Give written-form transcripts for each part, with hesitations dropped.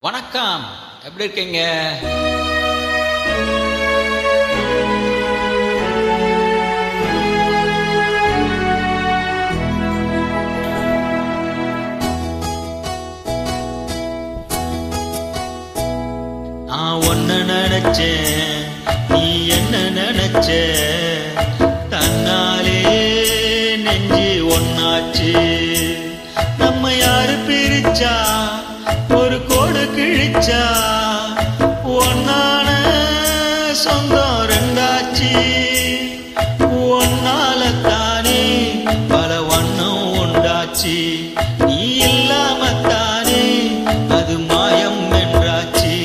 வணக்கம். எப்படி இருக்கீங்க? நான் ஒன்ன நினைச்சேன், நீ என்ன நினைச்ச? தன்னாலே நெஞ்சு ஒன்னாச்சு. நம்ம யாரு பிரிச்சா, ஒரு கோடு கிழிச்சா, ஒன்னான சொந்தம் ரெண்டாச்சு. ஒன்னாலத்தானே பல வண்ணம் உண்டாச்சு. நீ இல்லாமத்தானே அது மாயம் என்றாச்சு,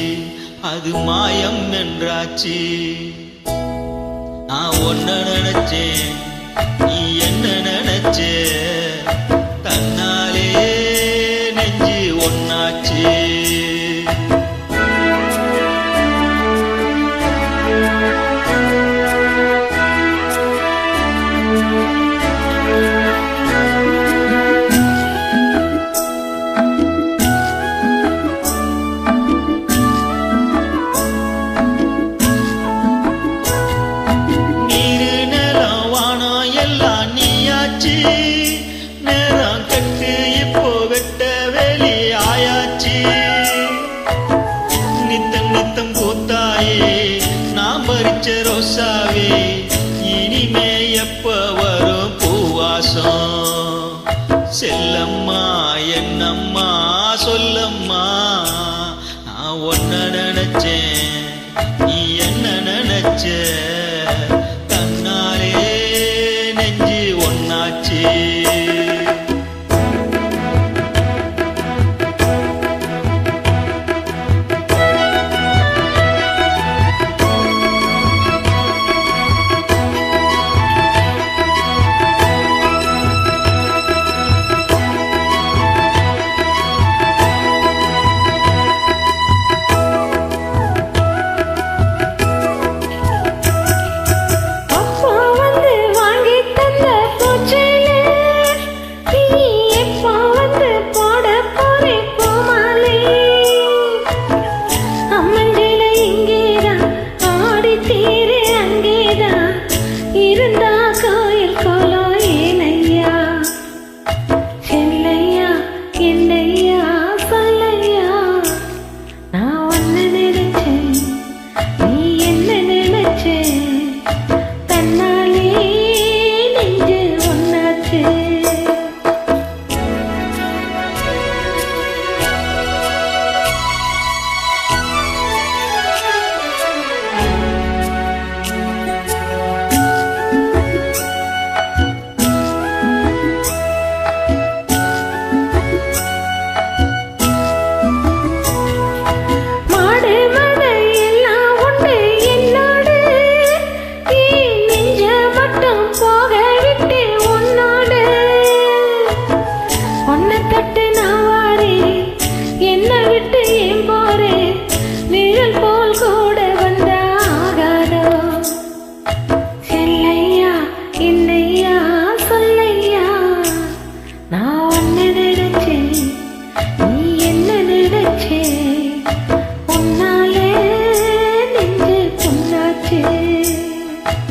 அது மாயம் என்றாச்சு. நான் ஒன்ன நினைச்சேன், நீ என்ன நினைச்ச? தன்னாலே நெஞ்சு ஒன்னாச்சு. நீரு நிலம் வானம் எல்லாம் நீயாச்சு. நேரம் கட்டு இப்போ வெட்ட வெளி ஆயாச்சு. நித்தம் நித்தம் கூத்தாயே நான் பறிச்ச ரோசாவே, இனிமே எப்ப வரும் பூவாசம்? செல்லம்மா என்னம்மா சொல்லம்மா. நான் ஒன்ன நினைச்சேன், நீ என்ன நினைச்ச? தன்னாலே நெஞ்சு ஒன்னாச்சு.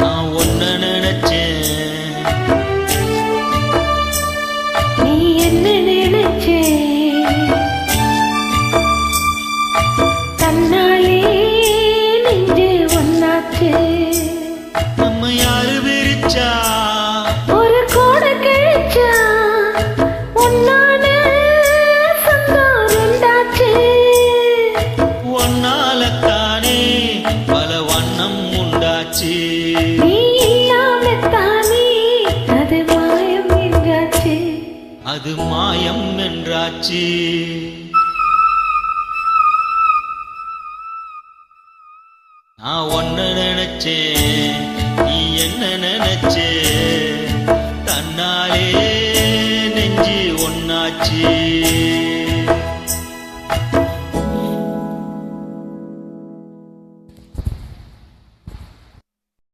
நான் ஒன்ன நினைச்சேன், நீ என்ன நினைச்சே? தன்னாலே நெஞ்சு ஒன்னாச்சு. நம்ம யாரு பிரிச்சா, ஒரு கோடு கிழிச்சா, ஒன்னான சொந்தம் ரெண்டாச்சு. ஒன்னாலத்தானே பல வண்ணம் உண்டாச்சு. நீ இல்லாமத்தானே அது மாயம் என்றாச்சு, அது மாயம் என்றாச்சு. நான் ஒன்ன நினைச்சேன்,